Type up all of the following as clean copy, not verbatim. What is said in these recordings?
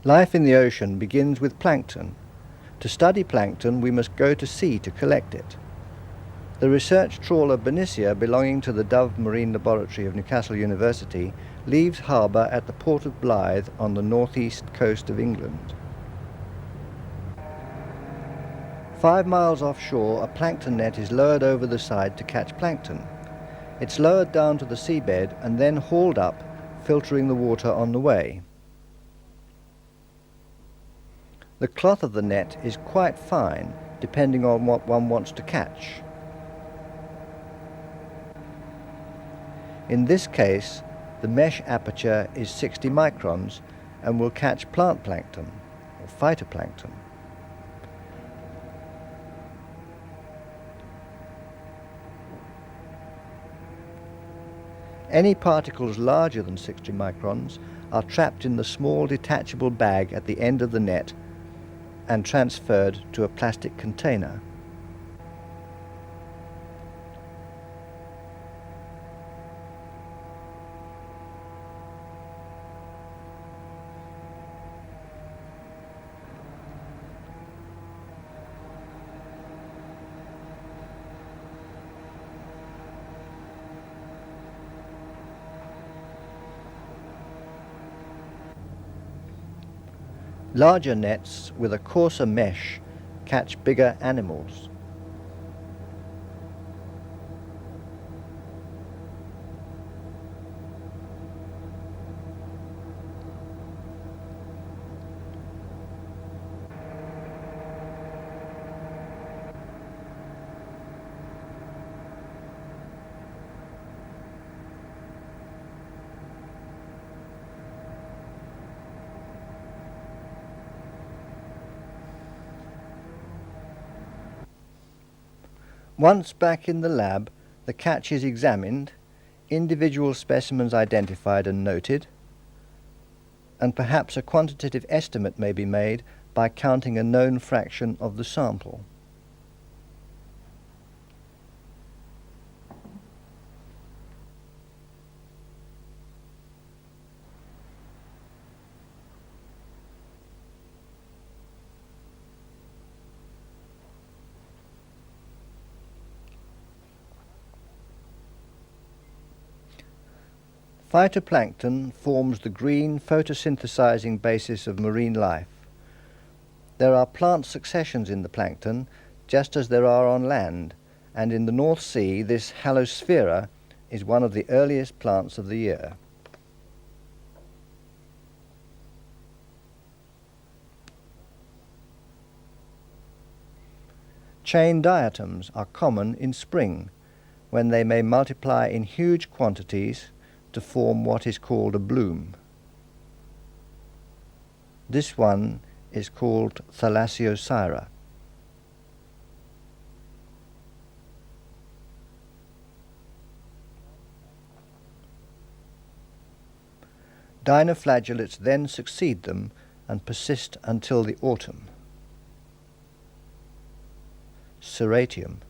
Life in the ocean begins with plankton. To study plankton, we must go to sea to collect it. The research trawler Benicia, belonging to the Dove Marine Laboratory of Newcastle University, leaves harbour at the port of Blyth on the northeast coast of England. 5 miles offshore, a plankton net is lowered over the side to catch plankton. It's lowered down to the seabed and then hauled up, filtering the water on the way. The cloth of the net is quite fine, depending on what one wants to catch. In this case, the mesh aperture is 60 microns and will catch plant plankton, or phytoplankton. Any particles larger than 60 microns are trapped in the small detachable bag at the end of the net and transferred to a plastic container. Larger nets with a coarser mesh catch bigger animals. Once back in the lab, the catch is examined, individual specimens identified and noted, and perhaps a quantitative estimate may be made by counting a known fraction of the sample. Phytoplankton forms the green photosynthesizing basis of marine life. There are plant successions in the plankton, just as there are on land, and in the North Sea this Halosphaera is one of the earliest plants of the year. Chain diatoms are common in spring, when they may multiply in huge quantities to form what is called a bloom. This one is called Thalassiocyra. Dinoflagellates then succeed them and persist until the autumn. Serratium.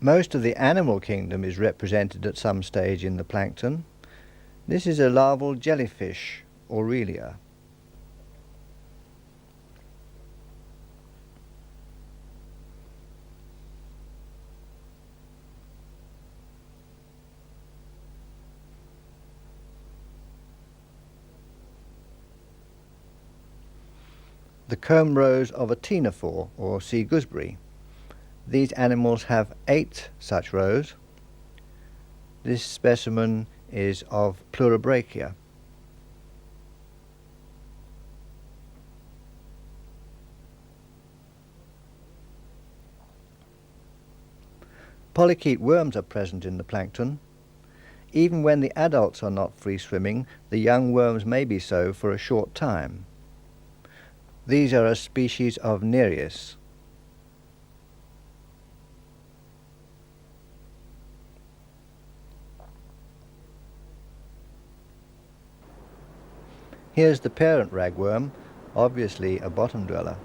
Most of the animal kingdom is represented at some stage in the plankton. This is a larval jellyfish, Aurelia. The comb rose of a ctenophore, or sea gooseberry. These animals have 8 such rows. This specimen is of Pleurobrachia. Polychaete worms are present in the plankton. Even when the adults are not free swimming, the young worms may be so for a short time. These are a species of Nereus. Here's the parent ragworm, obviously a bottom dweller.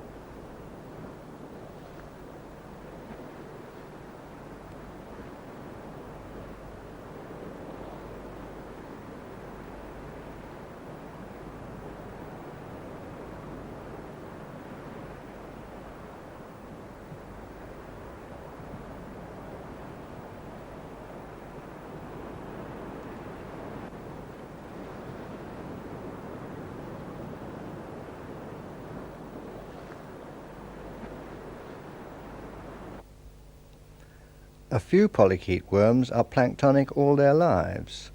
A few polychaete worms are planktonic all their lives.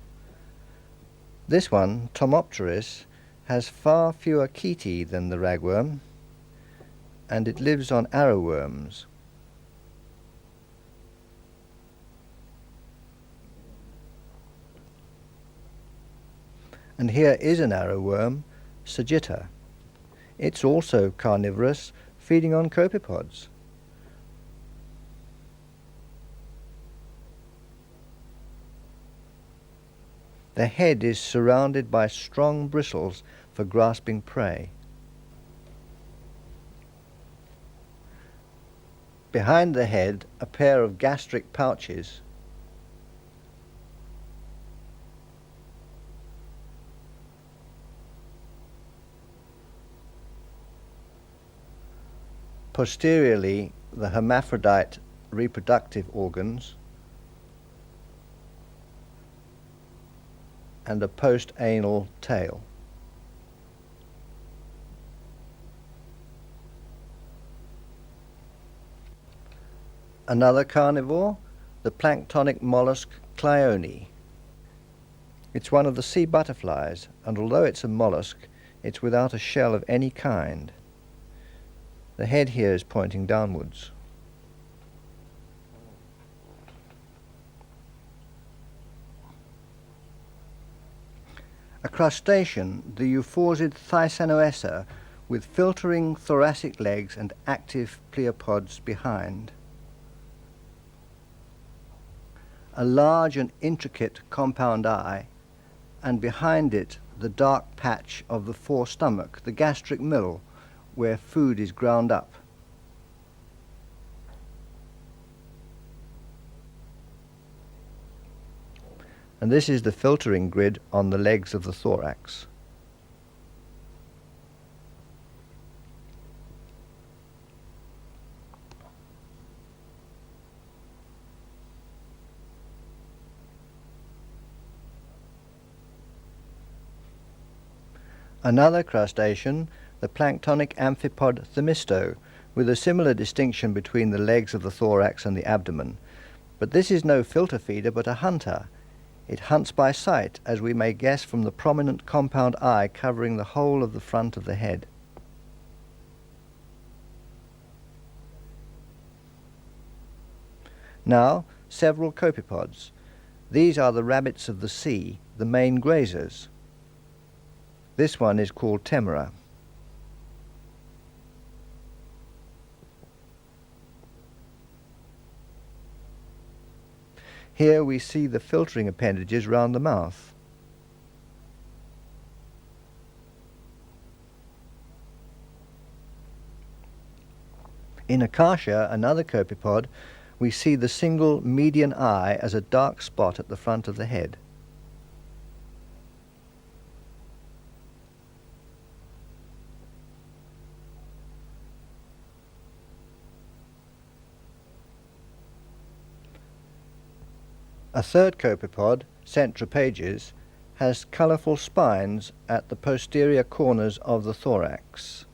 This one, Tomopteris, has far fewer chaetae than the ragworm, and it lives on arrowworms. And here is an arrowworm, Sagitta. It's also carnivorous, feeding on copepods. The head is surrounded by strong bristles for grasping prey. Behind the head, a pair of gastric pouches. Posteriorly, the hermaphrodite reproductive organs, and a post-anal tail. Another carnivore, the planktonic mollusk Cleone. It's one of the sea butterflies, and although it's a mollusk, it's without a shell of any kind. The head here is pointing downwards. A crustacean, the euphorsid Thyssanoessa, with filtering thoracic legs and active pleopods behind. A large and intricate compound eye, and behind it the dark patch of the forestomach, the gastric mill, where food is ground up. And this is the filtering grid on the legs of the thorax. Another crustacean, the planktonic amphipod Themisto, with a similar distinction between the legs of the thorax and the abdomen. But this is no filter feeder, but a hunter. It hunts by sight, as we may guess from the prominent compound eye covering the whole of the front of the head. Now, several copepods. These are the rabbits of the sea, the main grazers. This one is called Temera. Here we see the filtering appendages round the mouth. In Acacia, another copepod, we see the single median eye as a dark spot at the front of the head. A third copepod, Centropages, has colourful spines at the posterior corners of the thorax.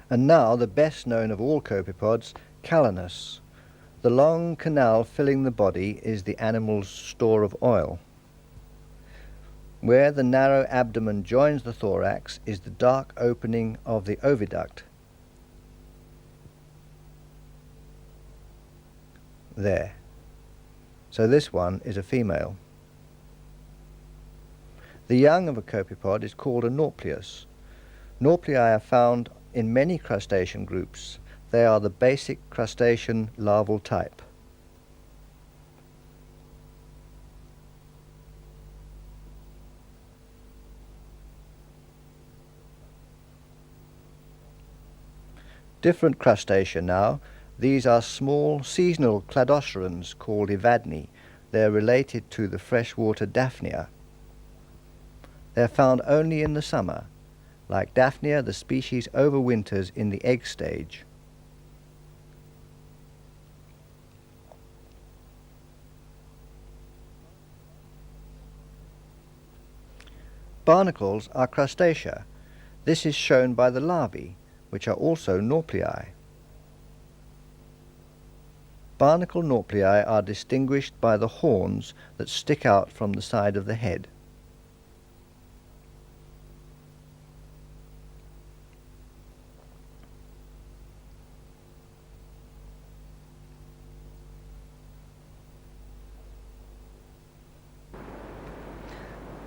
And now the best known of all copepods, Calanus. The long canal filling the body is the animal's store of oil. Where the narrow abdomen joins the thorax is the dark opening of the oviduct. There. So this one is a female. The young of a copepod is called a nauplius. Nauplii are found in many crustacean groups. They are the basic crustacean larval type. Different crustacea now. These are small seasonal cladocerans called evadni. They are related to the freshwater Daphnia. They are found only in the summer. Like Daphnia, the species overwinters in the egg stage. Barnacles are crustacea. This is shown by the larvae, which are also nauplii. Barnacle nauplii are distinguished by the horns that stick out from the side of the head.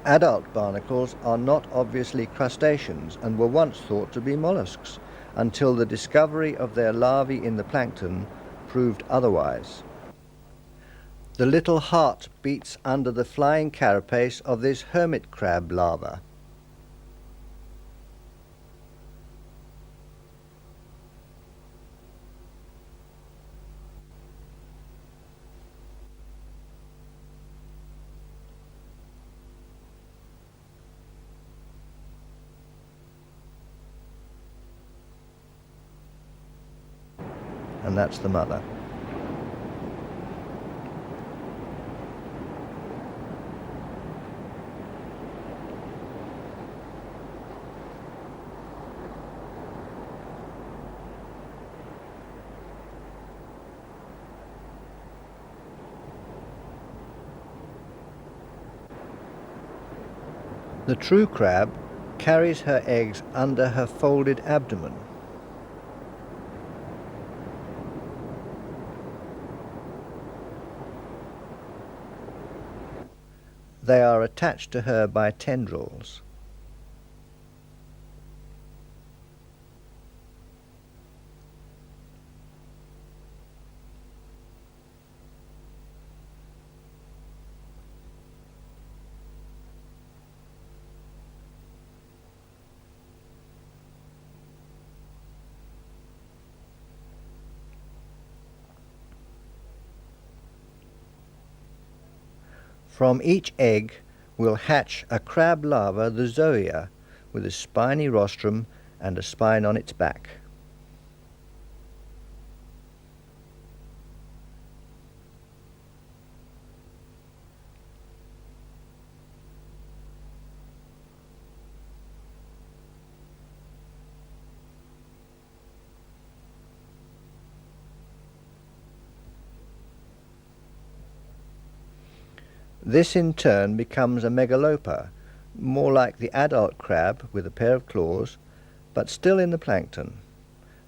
Adult barnacles are not obviously crustaceans and were once thought to be mollusks, until the discovery of their larvae in the plankton proved otherwise. The little heart beats under the flying carapace of this hermit crab larva. And that's the mother. The true crab carries her eggs under her folded abdomen. They are attached to her by tendrils. From each egg will hatch a crab larva, the zoea, with a spiny rostrum and a spine on its back. This in turn becomes a megalopa, more like the adult crab with a pair of claws, but still in the plankton.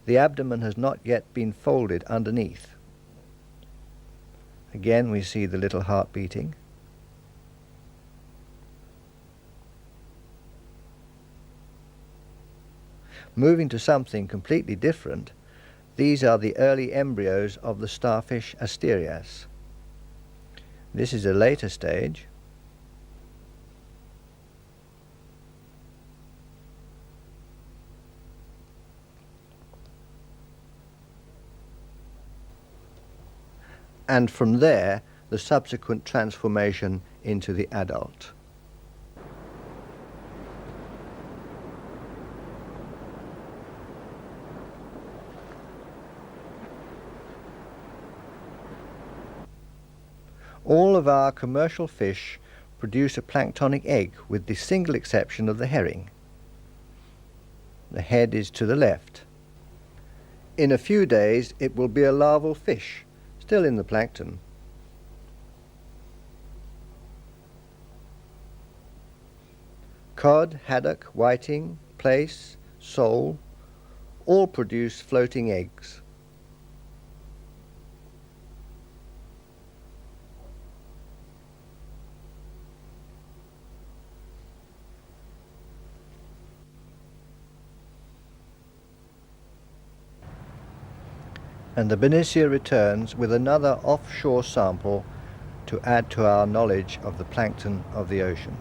The abdomen has not yet been folded underneath. Again we see the little heart beating. Moving to something completely different, these are the early embryos of the starfish Asterias. This is a later stage. And from there, the subsequent transformation into the adult. All of our commercial fish produce a planktonic egg, with the single exception of the herring. The head is to the left. In a few days it will be a larval fish, still in the plankton. Cod, haddock, whiting, plaice, sole all produce floating eggs. And the Benicia returns with another offshore sample to add to our knowledge of the plankton of the ocean.